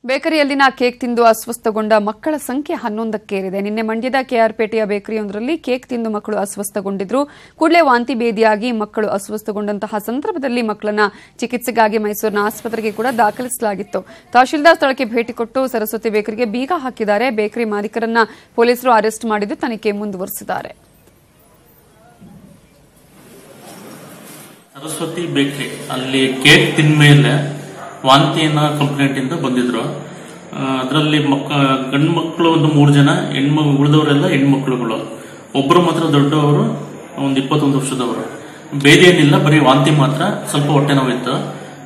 ಬೇಕರಿಯಲ್ಲಿನ cake ತಿಂದು ಅಸ್ವಸ್ಥಗೊಂಡ ಮಕ್ಕಳ ಸಂಖ್ಯೆ 11ಕ್ಕೇರಿದೆ. ನಿನ್ನೆ ಮಂಡ್ಯದ ಕೆಆರ್ಪೇಟೆಯ ಬೇಕರಿಯೊಂದರಲ್ಲಿ ಕೇಕ್ ತಿಂದು ಮಕ್ಕಳು ಅಸ್ವಸ್ಥಗೊಂಡಿದ್ರು. ಕೂಡಲೇ ವಾಂತಿ ಭೇದಿಯಾಗಿ ಮಕ್ಕಳು ಅಸ್ವಸ್ಥಗೊಂಡಂತಹ ಸಂದರ್ಭದಲ್ಲಿ ಮಕ್ಕಳನ್ನ ಚಿಕಿತ್ಸೆಗಾಗಿ ಮೈಸೂರಿನ ಆಸ್ಪತ್ರೆಗೆ ಕೂಡ ದಾಖಲಿಸಲಾಗಿತ್ತು. ತಹಶೀಲ್ದಾರ್ ಸ್ಥಳಕ್ಕೆ ಭೇಟಿ ಕೊಟ್ಟು ಸರಸ್ವತಿ ಬೇಕರಿಗೆ ಬೀಗ ಹಾಕಿದ್ದಾರೆ. ಬೇಕರಿ ಮಾಲೀಕರನ್ನ ಪೊಲೀಸರು ಅರೆಸ್ಟ್ ಮಾಡಿದ್ದು ತನಿಖೆ ಮುಂದುವರೆಸಿದ್ದಾರೆ. ಸರಸ್ವತಿ ಬೇಕರಿ ಅಲ್ಲಿ ಕೇಕ್ ತಿಂದ ಮೇಲೆ ವಾಂತಿನ ಕಂಪ್ಲೇಂಟ್ ಇಂದ ಬಂದಿದ್ರು. ಅದರಲ್ಲಿ ಗಂಡು ಮಕ್ಕಳು ಒಂದು 3 ಜನ, ಉಳಿದವರೆಲ್ಲ ಹೆಣ್ಮಕ್ಳುಗಳು. ಒಬ್ಬರು ಮಾತ್ರ ದೊಡ್ಡವರು, ಒಂದು 21 ವರ್ಷದವರು. ಬೇರೆ ಏನಿಲ್ಲ, ಬರೀ ವಾಂತಿ ಮಾತ್ರ, ಸ್ವಲ್ಪ ಹೊಟ್ಟೆ ನೋವಿತ್ತು.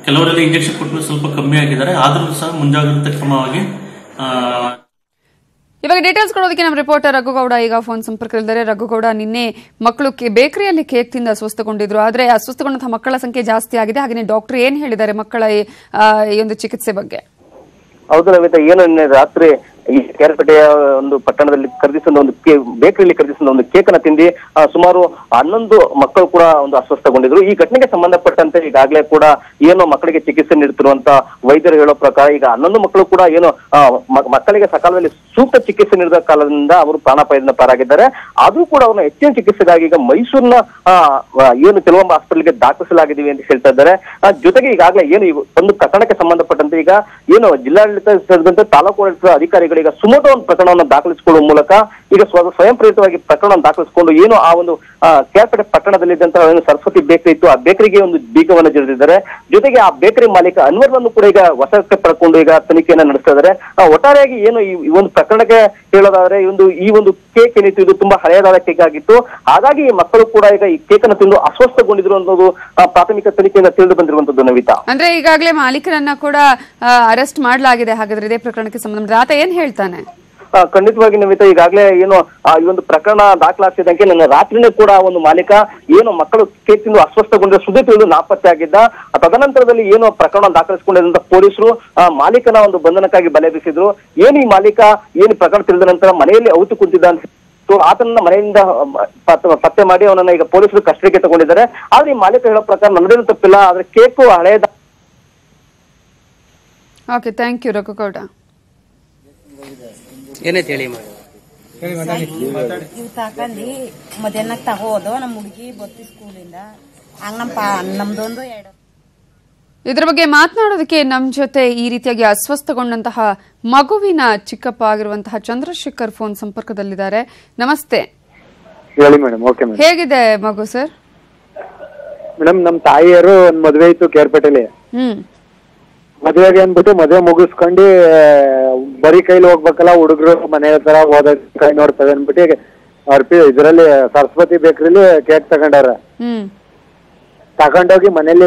ಕೆಲವರೆಲ್ಲ ಇಂಜೆಕ್ಷನ್ ಕೊಟ್ಟು ಸ್ವಲ್ಪ ಕಮ್ಮಿ ಆಗಿದ್ದಾರೆ. ಆದ್ರೂ ಸಹ ಮುಂಜಾಗ್ರತೆ ಕ್ರಮವಾಗಿ ಇವಾಗ ಡೀಟೇಲ್ಸ್ ಕೊಡೋದಕ್ಕೆ ನಮ್ಮ ರಿಪೋರ್ಟರ್ ರಘುಗೌಡ ಈಗ ಫೋನ್ ಸಂಪರ್ಕದಲ್ಲಿದ್ದಾರೆ. ರಘುಗೌಡ, ನಿನ್ನೆ ಮಕ್ಕಳು ಬೇಕರಿಯಲ್ಲಿ ಕೇಕ್ ತಿಂದು ಅಸ್ವಸ್ಥಗೊಂಡಿದ್ರು. ಆದರೆ ಅಸ್ವಸ್ಥಗೊಂಡಂತಹ ಮಕ್ಕಳ ಸಂಖ್ಯೆ ಜಾಸ್ತಿ ಆಗಿದೆ. ಹಾಗೆ ಡಾಕ್ಟರ್ ಏನ್ ಹೇಳಿದ್ದಾರೆ ಮಕ್ಕಳ ಈ ಒಂದು ಚಿಕಿತ್ಸೆ ಬಗ್ಗೆ? ಹೌದು ರವಿತಾ, ಏನು ನಿನ್ನೆ ರಾತ್ರಿ ಈ ಕೆಆರ್ಪೇಟೆಯ ಒಂದು ಪಟ್ಟಣದಲ್ಲಿ ಖರೀದಿಸಿದ ಒಂದು ಬೇಕರಿಯಲ್ಲಿ ಖರೀದಿಸಿದ ಒಂದು ಕೇಕ್ ಅನ್ನ ತಿಂದಿ ಸುಮಾರು 11 ಮಕ್ಕಳು ಕೂಡ ಒಂದು ಅಸ್ವಸ್ಥಗೊಂಡಿದ್ರು. ಈ ಘಟನೆಗೆ ಸಂಬಂಧಪಟ್ಟಂತೆ ಈಗಾಗಲೇ ಕೂಡ ಏನು ಮಕ್ಕಳಿಗೆ ಚಿಕಿತ್ಸೆ ನೀಡುತ್ತಿರುವಂತ ವೈದ್ಯರು ಹೇಳೋ ಪ್ರಕಾರ ಈಗ 11 ಮಕ್ಕಳು ಕೂಡ ಏನು ಮಕ್ಕಳಿಗೆ ಸಕಾಲದಲ್ಲಿ ಸೂಕ್ತ ಚಿಕಿತ್ಸೆ ನೀಡಿದ ಕಾಲದಿಂದ ಅವರು ಪ್ರಾಣಾಪಾಯದಿಂದ ಪಾರಾಗಿದ್ದಾರೆ. ಆದ್ರೂ ಕೂಡ ಅವ್ರನ್ನ ಹೆಚ್ಚಿನ ಚಿಕಿತ್ಸೆಗಾಗಿ ಈಗ ಮೈಸೂರಿನ ಏನು ಕೆಲವೊಂದು ಹಾಸ್ಪಿಟಲ್ಗೆ ದಾಖಲಿಸಲಾಗಿದ್ದೀವಿ ಅಂತ ಹೇಳ್ತಾ ಇದ್ದಾರೆ. ಜೊತೆಗೆ ಈಗಾಗಲೇ ಏನು ಒಂದು ಪ್ರಕರಣಕ್ಕೆ ಸಂಬಂಧಪಟ್ಟಂತೆ ಈಗ ಏನು ಜಿಲ್ಲಾಡಳಿತ ಸೇರಿದಂತೆ ತಾಲೂಕು ಆಡಳಿತದ ಅಧಿಕಾರಿಗಳು ಈಗ ಸುಮೋಟೋ ಒಂದು ಪ್ರಕರಣವನ್ನು ದಾಖಲಿಸಿಕೊಳ್ಳುವ ಮೂಲಕ ಈಗ ಸ್ವಯಂ ಪ್ರೇರಿತವಾಗಿ ಪ್ರಕರಣವನ್ನು ದಾಖಲಿಸಿಕೊಂಡು ಏನು ಆ ಒಂದು ಕೆಆರ್ಪೇಟೆ ಪಟ್ಟಣದಲ್ಲಿದ್ದಂತಹ ಏನು ಸರಸ್ವತಿ ಬೇಕರಿ ಇತ್ತು, ಆ ಬೇಕರಿಗೆ ಒಂದು ಬೀಗವನ್ನು ಜಡಿದಿದ್ದಾರೆ. ಜೊತೆಗೆ ಆ ಬೇಕರಿ ಮಾಲೀಕ ಅನ್ವರ್ನನ್ನು ಕೂಡ ಈಗ ವಶಕ್ಕೆ ಪಡ್ಕೊಂಡು ಈಗ ತನಿಖೆಯನ್ನು ನಡೆಸ್ತಾ ಇದ್ದಾರೆ. ಒಟ್ಟಾರೆಯಾಗಿ ಏನು ಈ ಒಂದು ಪ್ರಕರಣಕ್ಕೆ ಹೇಳೋದಾದ್ರೆ ಈ ಒಂದು ಕೇಕ್ ಏನಿತ್ತು, ಇದು ತುಂಬಾ ಹಳೆಯದಾದ ಕೇಕ್ ಆಗಿತ್ತು. ಹಾಗಾಗಿ ಮಕ್ಕಳು ಕೂಡ ಈಗ ಈ ಕೇಕ್ ಅನ್ನು ತಿಂದು ಅಸ್ವಸ್ಥಗೊಂಡಿದ್ರು ಅನ್ನೋದು ಪ್ರಾಥಮಿಕ ತನಿಖೆಯಿಂದ ತಿಳಿದು ಬಂದಿರುವಂತದ್ದು. ನವಿತಾ, ಅಂದ್ರೆ ಈಗಾಗಲೇ ಮಾಲೀಕರನ್ನ ಕೂಡ ಅರೆಸ್ಟ್ ಮಾಡಲಾಗಿದೆ. ಹಾಗಾದ್ರೆ ಇದೇ ಪ್ರಕರಣಕ್ಕೆ ಸಂಬಂಧ ಆತ ಏನ್ ಹೇಳ್ತಾನೆ? ಖಂಡಿತವಾಗಿ ನವಿತಾ, ಈಗಾಗಲೇ ಏನು ಈ ಒಂದು ಪ್ರಕರಣ ದಾಖಲಾಗ್ತಿದ್ದಂಗೆ ನನ್ನ ರಾತ್ರಿನೇ ಕೂಡ ಒಂದು ಮಾಲೀಕ ಏನು ಮಕ್ಕಳು ಕೇಕ್ ತಿಂದು ಅಸ್ವಸ್ಥಗೊಂಡ ಸುದ್ದಿ ತಿಳಿದು ನಾಪತ್ತೆ ಆಗಿದ್ದ. ತದನಂತರದಲ್ಲಿ ಏನು ಪ್ರಕರಣ ದಾಖಲಿಸಿಕೊಂಡಿದ್ದಂತ ಪೊಲೀಸರು ಮಾಲೀಕನ ಒಂದು ಬಂಧನಕ್ಕಾಗಿ ಬಲೆ ಬೀಸಿದ್ರು. ಏನು ಈ ಮಾಲೀಕ ಏನು ಪ್ರಕರಣ ತಿಳಿದ ನಂತರ ಮನೆಯಲ್ಲಿ ಔತು ಕುಂತಿದ್ದ ಅಂತ ಆತನನ್ನ ಮನೆಯಿಂದ ಪತ್ತೆ ಮಾಡಿ ಅವನನ್ನ ಈಗ ಪೊಲೀಸರು ಕಸ್ಟಡಿಗೆ ತಗೊಂಡಿದ್ದಾರೆ. ಆದ್ರೆ ಈ ಮಾಲೀಕ ಹೇಳೋ ಪ್ರಕಾರ ನನ್ನದೇನು ತಪ್ಪಿಲ್ಲ, ಆದ್ರೆ cake ಹಳೆಯದ. Okay, thank you Raghu Gowda. ಇವ್ ತಕೊಂಡಿ ಮಧ್ಯಾಹ್ನಕ್ಕೆ ತಗೋದು ನಮ್ಮ ಹುಡುಗಿ ಬತ್ತಿ ಸ್ಕೂಲಿಂದ ಹಂಗ ನಮ್ದೊಂದು 2. ಇದರ ಬಗ್ಗೆ ಮಾತನಾಡೋದಕ್ಕೆ ನಮ್ಮ ಜೊತೆ ಈ ರೀತಿಯಾಗಿ ಅಸ್ವಸ್ಥಗೊಂಡಂತಹ ಮಗುವಿನ ಚಿಕ್ಕಪ್ಪ ಆಗಿರುವಂತಹ ಚಂದ್ರಶೇಖರ್ ಫೋನ್ ಸಂಪರ್ಕದಲ್ಲಿದ್ದಾರೆ. ನಮಸ್ತೆ. ಹೇಳಿ ಮೇಡಮ್. Okay madam. ಹೇಗಿದೆ ಮಗು ಸರ್? ಮೇಡಮ್, ನಮ್ ತಾಯಿಯರು ಒಂದ್ ಮದ್ವೆ ಇತ್ತು ಕೇರ್ಪೇಟೆಲಿ. ಮದ್ವೆಗೆ ಅಂದ್ಬಿಟ್ಟು ಮದ್ವೆ ಮುಗಿಸ್ಕೊಂಡು ಬರೀ ಕೈಲಿ ಹೋಗ್ಬೇಕಲ್ಲ, ಹುಡುಗರು ಮನೆ ಹತ್ರ ಹೋದ ಕೈ ನೋಡ್ತವೆ ಅಂದ್ಬಿಟ್ಟು ಇದ್ರಲ್ಲಿ ಸರಸ್ವತಿ ಬೇಕರಿಲಿ ಕೇಕ್ ತಗೊಂಡಾರ. ತಗೊಂಡೋಗಿ ಮನೇಲಿ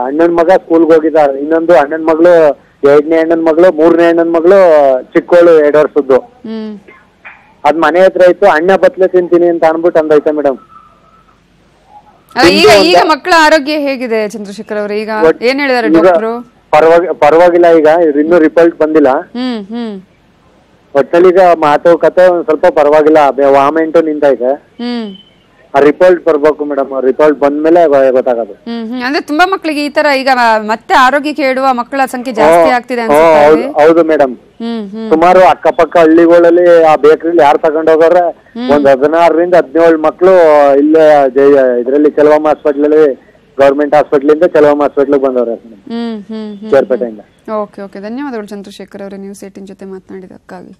ಅಣ್ಣನ ಮಗ ಸ್ಕೂಲ್ಗೆ ಹೋಗಿದ್ದ, ಇನ್ನೊಂದು ಅಣ್ಣನ ಮಗಳು 2ನೇ ಅಣ್ಣನ ಮಗಳು, 3ನೇ ಅಣ್ಣನ ಮಗಳು ಚಿಕ್ಕವಳು 2 ವರ್ಷದ್ದು. ಅದ್ ಮನೆ ಹತ್ರ ಇತ್ತು. ಅಣ್ಣ ಬತ್ಲೆ ತಿಂತೀನಿ ಅಂತ ಅನ್ಬಿಟ್ಟು ಅಂದೈತೆ ಮೇಡಮ್. ಈಗ ಮಕ್ಕಳ ಆರೋಗ್ಯ ಹೇಗಿದೆ ಚಂದ್ರಶೇಖರ್ ಅವರು? ಈಗ ಏನ್ ಹೇಳಿದಾರೆ ಡಾಕ್ಟರ್? ಪರವಾಗಿಲ್ಲ, ಈಗ ಇನ್ನೂ ರಿಪೋರ್ಟ್ ಬಂದಿಲ್ಲ. ಒಟ್ಟಲ್ಲಿ ಈಗ ಮಾತುಕತೆ ಒಂದ್ ಸ್ವಲ್ಪ ಪರವಾಗಿಲ್ಲ, ವಾಮೆಂಟು ನಿಂತೈತೆ. ಆ ರಿಪೋರ್ಟ್ ಬರ್ಬೇಕು ಮೇಡಮ್. ರಿಪೋರ್ಟ್ ಬಂದ್ಮೇಲೆ ಗೊತ್ತಾಗೋದು. ಅಂದ್ರೆ ತುಂಬಾ ಮಕ್ಕಳಿಗೆ ಈ ತರ ಈಗ ಮತ್ತೆ ಆರೋಗ್ಯ ಕೇಳುವ ಮಕ್ಕಳ ಸಂಖ್ಯೆ ಜಾಸ್ತಿ ಆಗ್ತಿದೆ ಅನ್ಸುತ್ತೆ. ಹೌದು ಮೇಡಮ್. ಸುಮಾರು ಅಕ್ಕಪಕ್ಕ ಹಳ್ಳಿಗಳಲ್ಲಿ ಆ ಬೇಕರಿಲಿ ಯಾರು ತಗೊಂಡೋಗಾರೆ ಒಂದ್ 16ರಿಂದ 17 ಮಕ್ಕಳು ಇಲ್ಲೇ ಇದ್ರಲ್ಲಿ ಕೆಲವಮ್ಮ ಹಾಸ್ಪಿಟ್ಲಲ್ಲಿ, ಗವರ್ಮೆಂಟ್ ಹಾಸ್ಪಿಟಲ್ ಇಂದ ಕೆಲವಮ್ಮ ಹಾಸ್ಪಿಟ್ಲ್ ಬಂದವ್ರೆ ಕೇರ್ಪೇಟೆಯಿಂದ. ಓಕೆ, ಧನ್ಯವಾದಗಳು ಚಂದ್ರಶೇಖರ್ ಅವರೇ, ನ್ಯೂಸ್ 18 ಜೊತೆ ಮಾತನಾಡಿದಕ್ಕಾಗಿ.